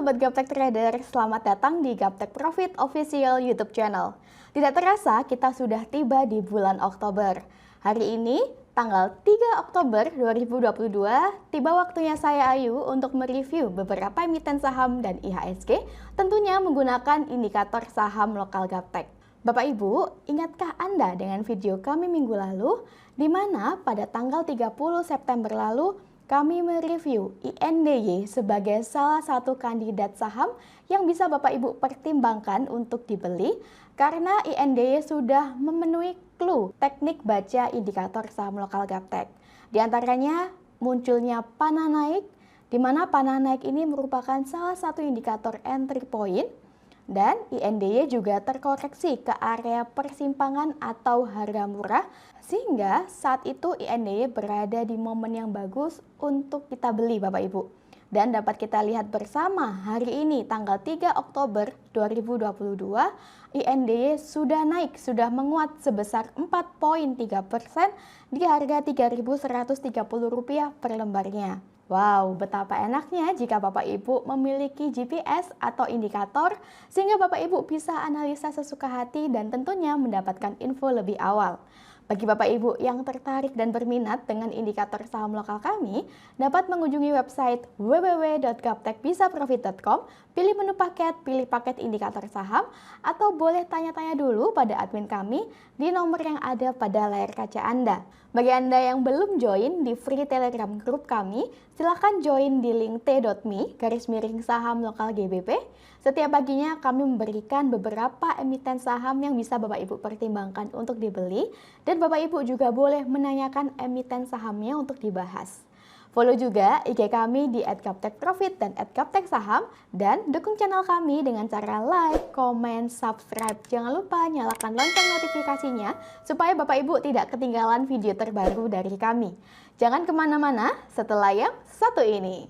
Sobat Gaptek Trader, selamat datang di Gaptek Profit Official YouTube channel. Tidak terasa kita sudah tiba di bulan Oktober. Hari ini, tanggal 3 Oktober 2022, tiba waktunya saya Ayu untuk mereview beberapa emiten saham dan IHSG, tentunya menggunakan indikator saham lokal Gaptek. Bapak Ibu, ingatkah Anda dengan video kami minggu lalu, di mana pada tanggal 30 September lalu, kami mereview INDY sebagai salah satu kandidat saham yang bisa Bapak Ibu pertimbangkan untuk dibeli karena INDY sudah memenuhi clue teknik baca indikator saham lokal Gaptek. Di antaranya munculnya panah naik, di mana panah naik ini merupakan salah satu indikator entry point, dan INDY juga terkoreksi ke area persimpangan atau harga murah, sehingga saat itu INDY berada di momen yang bagus untuk kita beli Bapak Ibu. Dan dapat kita lihat bersama hari ini tanggal 3 Oktober 2022, INDY sudah naik, sudah menguat sebesar 4,3% di harga Rp3.130 per lembarnya. Wow, betapa enaknya jika Bapak Ibu memiliki GPS atau indikator sehingga Bapak Ibu bisa analisa sesuka hati dan tentunya mendapatkan info lebih awal. Bagi Bapak Ibu yang tertarik dan berminat dengan indikator saham lokal kami, dapat mengunjungi website www.gaptekbisaprofit.com, pilih menu paket, pilih paket indikator saham, atau boleh tanya-tanya dulu pada admin kami di nomor yang ada pada layar kaca Anda. Bagi Anda yang belum join di free Telegram group kami, silakan join di link t.me/saham lokal GBP. Setiap paginya kami memberikan beberapa emiten saham yang bisa Bapak Ibu pertimbangkan untuk dibeli, dan Bapak Ibu juga boleh menanyakan emiten sahamnya untuk dibahas. Follow juga IG kami di @gaptekprofit dan @gapteksaham, dan dukung channel kami dengan cara like, comment, subscribe. Jangan lupa nyalakan lonceng notifikasinya supaya Bapak Ibu tidak ketinggalan video terbaru dari kami. Jangan kemana-mana setelah yang satu ini.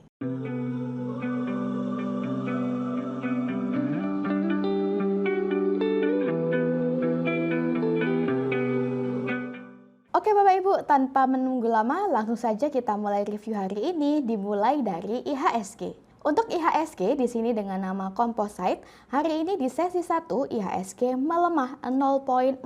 Oke Bapak Ibu, tanpa menunggu lama, langsung saja kita mulai review hari ini, dimulai dari IHSG. Untuk IHSG di sini dengan nama Composite, hari ini di sesi 1 IHSG melemah 0,4%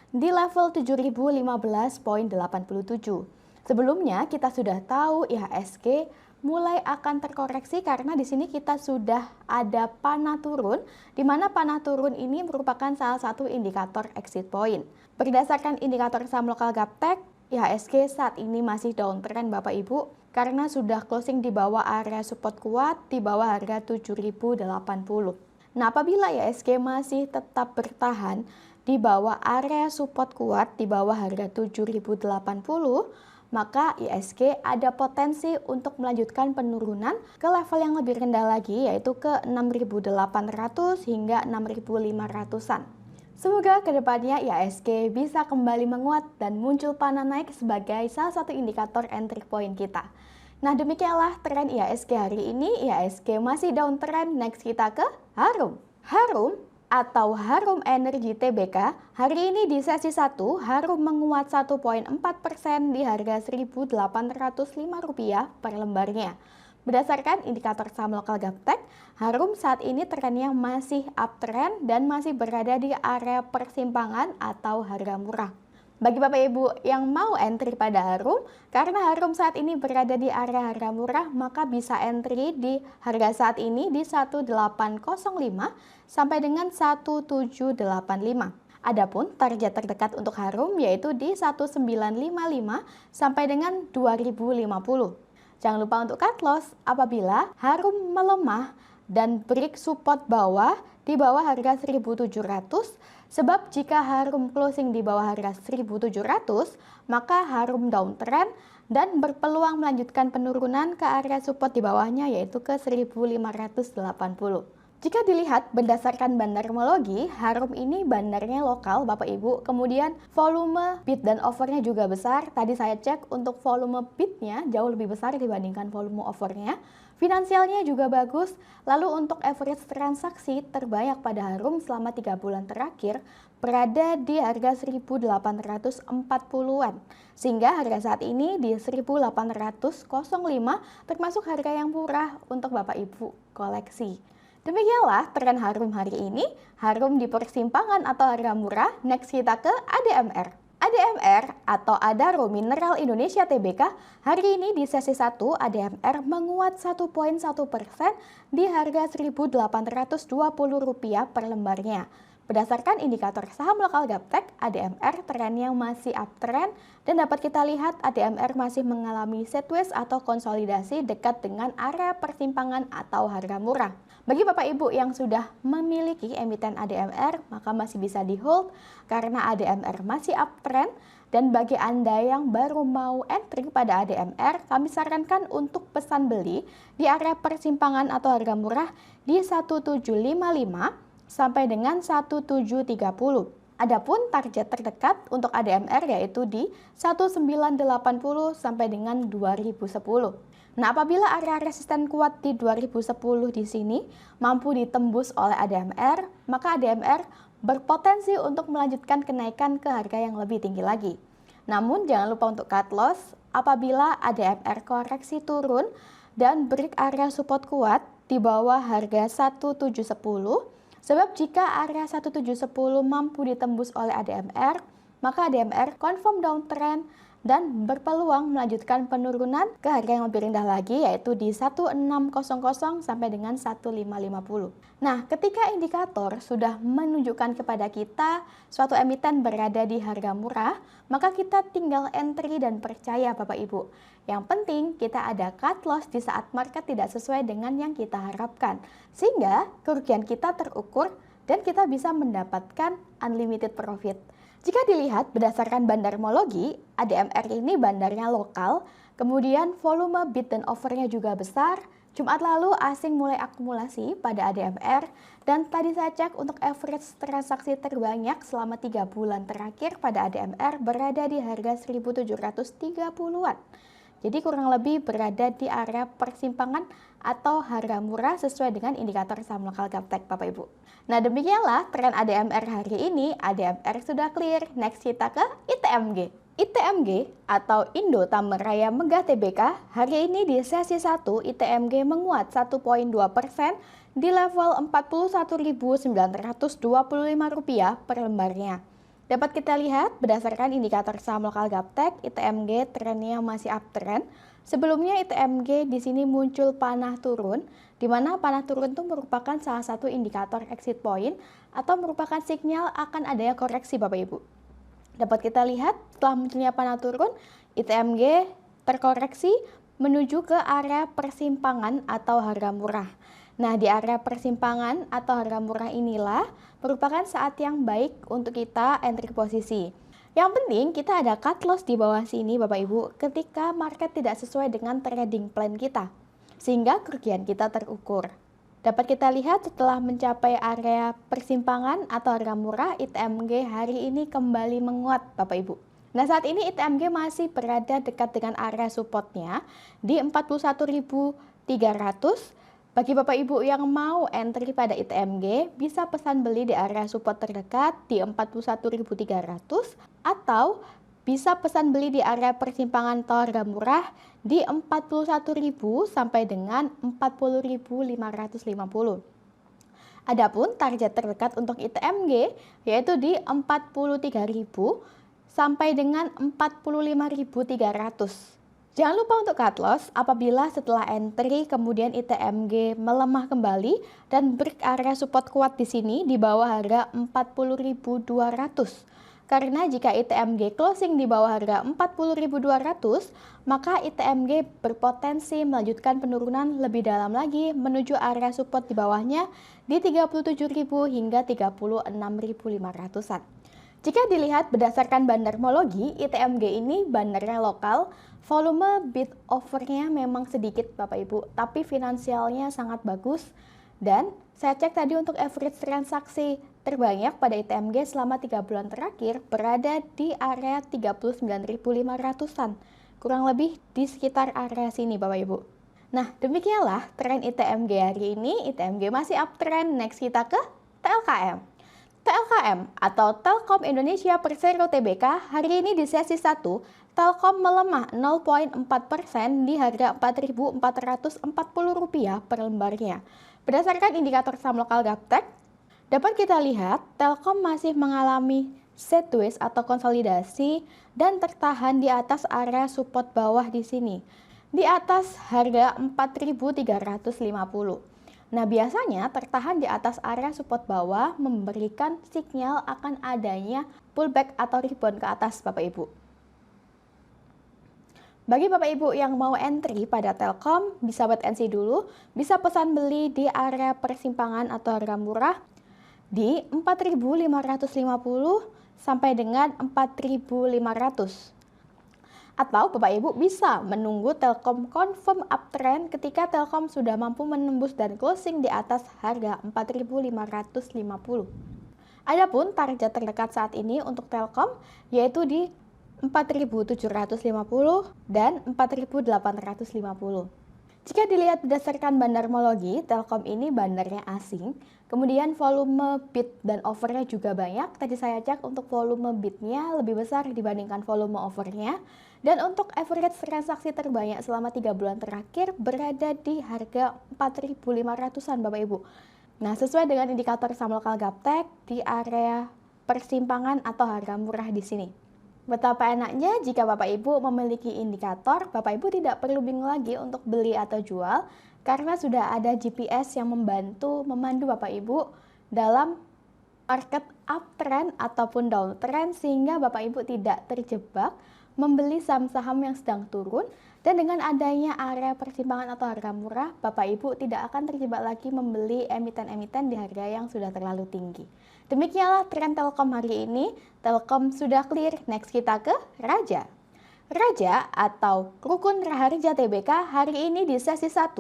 di level 7.015,87. Sebelumnya kita sudah tahu IHSG mulai akan terkoreksi karena di sini kita sudah ada panah turun, di mana panah turun ini merupakan salah satu indikator exit point. Berdasarkan indikator saham lokal Gaptek, IHSG saat ini masih downtrend Bapak Ibu karena sudah closing di bawah area support kuat di bawah harga 7.080. Nah, apabila IHSG masih tetap bertahan di bawah area support kuat di bawah harga 7.080, maka IHSG ada potensi untuk melanjutkan penurunan ke level yang lebih rendah lagi, yaitu ke 6.800 hingga 6.500-an. Semoga kedepannya IHSG bisa kembali menguat dan muncul panah naik sebagai salah satu indikator entry point kita. Nah, demikianlah tren IHSG hari ini. IHSG masih downtrend, next kita ke Harum. Harum atau Harum Energy Tbk, hari ini di sesi 1, Harum menguat 1,4% di harga Rp1.805 per lembarnya. Berdasarkan indikator saham lokal Gaptek, Harum saat ini trennya masih uptrend dan masih berada di area persimpangan atau harga murah. Bagi Bapak Ibu yang mau entry pada Harum, karena Harum saat ini berada di area harga murah, maka bisa entry di harga saat ini di 1805 sampai dengan 1785. Adapun target terdekat untuk Harum yaitu di 1955 sampai dengan 2050. Jangan lupa untuk cut loss apabila Harum melemah dan break support bawah di bawah harga 1.700, sebab jika Harum closing di bawah harga 1.700, maka Harum downtrend dan berpeluang melanjutkan penurunan ke area support di bawahnya yaitu ke 1.580. Jika dilihat berdasarkan bandarmologi, Harum ini bandarnya lokal Bapak Ibu, kemudian volume bid dan offernya juga besar. Tadi saya cek untuk volume bidnya jauh lebih besar dibandingkan volume offernya. Finansialnya juga bagus, lalu untuk average transaksi terbanyak pada Harum selama 3 bulan terakhir berada di harga 1.840-an. Sehingga harga saat ini di 1.805 termasuk harga yang murah untuk Bapak Ibu koleksi. Demikianlah tren Harum hari ini. Harum di persimpangan atau harga murah. Next kita ke ADMR. ADMR atau Adaro Mineral Indonesia Tbk hari ini di sesi 1 ADMR menguat 1,1% di harga Rp1.820 per lembarnya. Berdasarkan indikator saham lokal Gaptek, ADMR trennya masih uptrend dan dapat kita lihat ADMR masih mengalami sideways atau konsolidasi dekat dengan area persimpangan atau harga murah. Bagi Bapak Ibu yang sudah memiliki emiten ADMR, maka masih bisa di hold karena ADMR masih uptrend. Dan bagi Anda yang baru mau entry pada ADMR, kami sarankan untuk pesan beli di area persimpangan atau harga murah di 1755 sampai dengan 1730. Adapun target terdekat untuk ADMR yaitu di 1980 sampai dengan 2010. Nah, apabila area resisten kuat di 2010 di sini mampu ditembus oleh ADMR, maka ADMR berpotensi untuk melanjutkan kenaikan ke harga yang lebih tinggi lagi. Namun jangan lupa untuk cut loss apabila ADMR koreksi turun dan break area support kuat di bawah harga 1710. Sebab jika area 1710 mampu ditembus oleh ADMR, maka ADMR confirm downtrend dan berpeluang melanjutkan penurunan ke harga yang lebih rendah lagi yaitu di 1600 sampai dengan 1550. Nah, ketika indikator sudah menunjukkan kepada kita suatu emiten berada di harga murah, maka kita tinggal entry dan percaya Bapak Ibu. Yang penting kita ada cut loss di saat market tidak sesuai dengan yang kita harapkan. Sehingga kerugian kita terukur dan kita bisa mendapatkan unlimited profit. Jika dilihat berdasarkan bandarmologi, ADMR ini bandarnya lokal, kemudian volume bid dan offernya juga besar. Jumat lalu asing mulai akumulasi pada ADMR dan tadi saya cek untuk average transaksi terbanyak selama 3 bulan terakhir pada ADMR berada di harga 1.730-an. Jadi kurang lebih berada di area persimpangan atau harga murah sesuai dengan indikator saham lokal Gaptek Bapak Ibu. Nah demikianlah tren ADMR hari ini. ADMR sudah clear. Next kita ke ITMG. ITMG atau Indo Taman Raya Megah Tbk hari ini di sesi 1 ITMG menguat 1,2% di level Rp41.925 per lembarnya. Dapat kita lihat berdasarkan indikator saham lokal Gaptek, ITMG trennya masih uptrend. Sebelumnya ITMG di sini muncul panah turun, di mana panah turun itu merupakan salah satu indikator exit point atau merupakan sinyal akan adanya koreksi Bapak Ibu. Dapat kita lihat setelah munculnya panah turun, ITMG terkoreksi menuju ke area persimpangan atau harga murah. Nah, di area persimpangan atau harga murah inilah merupakan saat yang baik untuk kita entry posisi. Yang penting kita ada cut loss di bawah sini Bapak Ibu ketika market tidak sesuai dengan trading plan kita. Sehingga kerugian kita terukur. Dapat kita lihat setelah mencapai area persimpangan atau harga murah, ITMG hari ini kembali menguat Bapak Ibu. Nah saat ini ITMG masih berada dekat dengan area supportnya di 41.300. Bagi Bapak Ibu yang mau entry pada ITMG, bisa pesan beli di area support terdekat di 41.300 atau bisa pesan beli di area persimpangan atau harga murah di 41.000 sampai dengan 40.550. Adapun target terdekat untuk ITMG yaitu di 43.000 sampai dengan 45.300. Jangan lupa untuk cut loss apabila setelah entry kemudian ITMG melemah kembali dan break area support kuat di sini di bawah harga 40.200. Karena jika ITMG closing di bawah harga 40.200, maka ITMG berpotensi melanjutkan penurunan lebih dalam lagi menuju area support di bawahnya di 37.000 hingga 36.500-an. Jika dilihat berdasarkan bandarmologi, ITMG ini bandarnya lokal, volume bid offernya memang sedikit Bapak Ibu, tapi finansialnya sangat bagus. Dan saya cek tadi untuk average transaksi terbanyak pada ITMG selama 3 bulan terakhir berada di area 39.500-an, kurang lebih di sekitar area sini Bapak Ibu. Nah, demikianlah tren ITMG hari ini. ITMG masih uptrend. Next kita ke TLKM. TLKM atau Telkom Indonesia Persero Tbk hari ini di sesi 1, Telkom melemah 0,4% di harga Rp4.440 per lembarnya. Berdasarkan indikator saham lokal Gaptek, dapat kita lihat Telkom masih mengalami sideways atau konsolidasi dan tertahan di atas area support bawah di sini, di atas harga 4.350. Nah, biasanya tertahan di atas area support bawah memberikan sinyal akan adanya pullback atau rebound ke atas Bapak Ibu. Bagi Bapak Ibu yang mau entry pada Telkom, bisa wait and see dulu, bisa pesan beli di area persimpangan atau harga murah di 4.550 sampai dengan 4.500. Atau Bapak Ibu bisa menunggu Telkom confirm uptrend ketika Telkom sudah mampu menembus dan closing di atas harga 4.550. Adapun target terdekat saat ini untuk Telkom yaitu di 4.750 dan 4.850. Jika dilihat berdasarkan bandarmologi, Telkom ini bandarnya asing, kemudian volume bid dan offernya juga banyak. Tadi saya cek untuk volume bidnya lebih besar dibandingkan volume offernya. Dan untuk average transaksi terbanyak selama 3 bulan terakhir berada di harga 4.500-an Bapak Ibu. Nah, sesuai dengan indikator saham lokal Gaptek di area persimpangan atau harga murah di sini. Betapa enaknya jika Bapak Ibu memiliki indikator, Bapak Ibu tidak perlu bingung lagi untuk beli atau jual karena sudah ada GPS yang membantu memandu Bapak Ibu dalam market uptrend ataupun downtrend sehingga Bapak Ibu tidak terjebak membeli saham-saham yang sedang turun, dan dengan adanya area persimpangan atau harga murah, Bapak Ibu tidak akan terjebak lagi membeli emiten-emiten di harga yang sudah terlalu tinggi. Demikianlah tren Telkom hari ini. Telkom sudah clear, next kita ke Raja. Raja atau Rukun Raharja Tbk hari ini di sesi 1,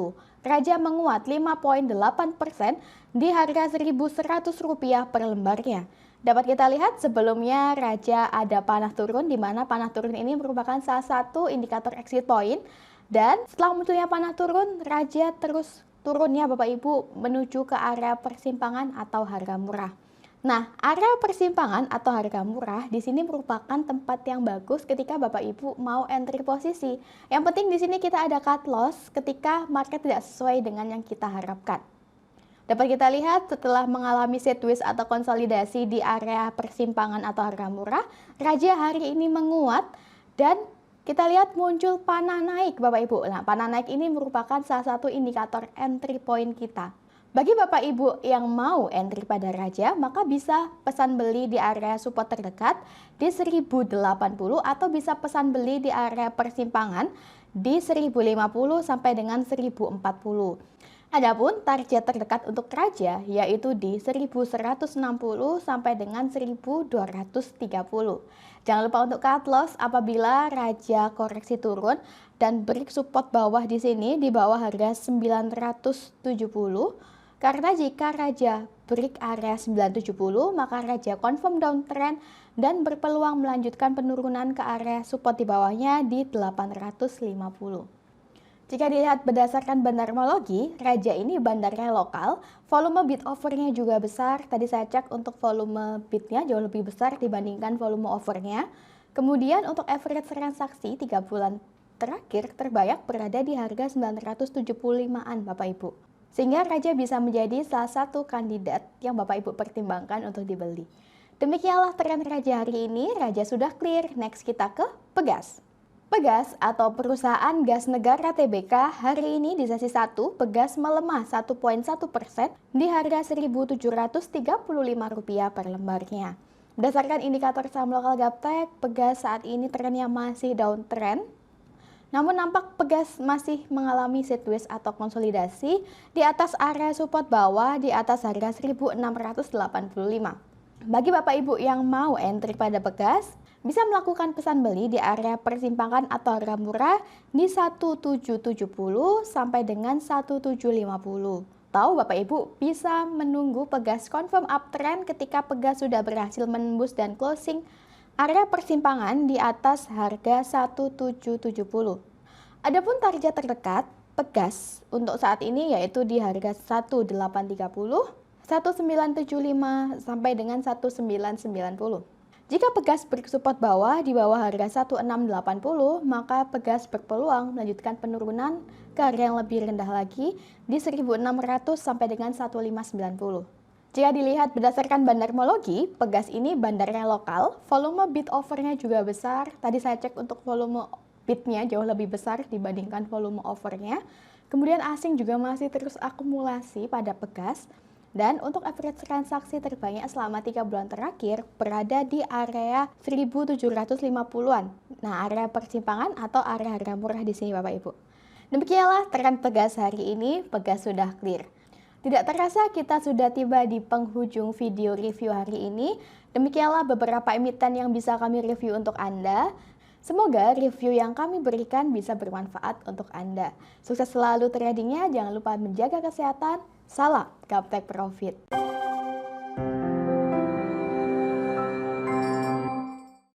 Raja menguat 5,8% di harga Rp1.100 per lembarnya. Dapat kita lihat sebelumnya Raja ada panah turun, di mana panah turun ini merupakan salah satu indikator exit point. Dan setelah munculnya panah turun, Raja terus turunnya Bapak Ibu menuju ke area persimpangan atau harga murah. Nah, area persimpangan atau harga murah di sini merupakan tempat yang bagus ketika Bapak Ibu mau entry posisi. Yang penting di sini kita ada cut loss ketika market tidak sesuai dengan yang kita harapkan. Dapat kita lihat setelah mengalami sideways atau konsolidasi di area persimpangan atau harga murah, Raja hari ini menguat dan kita lihat muncul panah naik Bapak Ibu. Nah, panah naik ini merupakan salah satu indikator entry point kita. Bagi Bapak Ibu yang mau entry pada Raja, maka bisa pesan beli di area support terdekat di 1080 atau bisa pesan beli di area persimpangan di 1050 sampai dengan 1040. Adapun target terdekat untuk Raja yaitu di 1160 sampai dengan 1230. Jangan lupa untuk cut loss apabila Raja koreksi turun dan break support bawah di sini di bawah harga 970. Karena jika Raja break area 970, maka Raja confirm downtrend dan berpeluang melanjutkan penurunan ke area support di bawahnya di 850. Jika dilihat berdasarkan bandarmologi, Raja ini bandarnya lokal, volume bid offernya juga besar. Tadi saya cek untuk volume bidnya jauh lebih besar dibandingkan volume offernya. Kemudian untuk average transaksi 3 bulan terakhir terbanyak berada di harga 975-an Bapak Ibu. Sehingga Raja bisa menjadi salah satu kandidat yang Bapak Ibu pertimbangkan untuk dibeli. Demikianlah tren Raja hari ini. Raja sudah clear, next kita ke Pegas. Pegas atau Perusahaan Gas Negara Tbk hari ini di sesi 1, Pegas melemah 1,1% di harga Rp1.735 per lembarnya. Berdasarkan indikator saham lokal Gaptek, Pegas saat ini trennya masih downtrend. Namun nampak Pegas masih mengalami sideways atau konsolidasi di atas area support bawah di atas harga 1.685. Bagi Bapak Ibu yang mau entry pada Pegas, bisa melakukan pesan beli di area persimpangan atau harga murah di 1770 sampai dengan 1750. Tahu Bapak Ibu bisa menunggu Pegas confirm uptrend ketika Pegas sudah berhasil menembus dan closing area persimpangan di atas harga 1770. Adapun target terdekat Pegas untuk saat ini yaitu di harga 1830, 1975 sampai dengan 1990. Jika Pegas bersupport bawah di bawah harga 1680, maka Pegas berpeluang melanjutkan penurunan ke harga yang lebih rendah lagi di 1600 sampai dengan 1590. Jika dilihat berdasarkan bandarmologi, Pegas ini bandarnya lokal, volume bid offernya juga besar. Tadi saya cek untuk volume bidnya jauh lebih besar dibandingkan volume offernya. Kemudian asing juga masih terus akumulasi pada Pegas. Dan untuk average transaksi terbanyak selama 3 bulan terakhir berada di area 1750-an. Nah, area persimpangan atau area harga murah di sini Bapak Ibu. Demikianlah tren Pegas hari ini, Pegas sudah clear. Tidak terasa kita sudah tiba di penghujung video review hari ini. Demikianlah beberapa emiten yang bisa kami review untuk Anda. Semoga review yang kami berikan bisa bermanfaat untuk Anda. Sukses selalu tradingnya, jangan lupa menjaga kesehatan. Salam Gaptek Profit.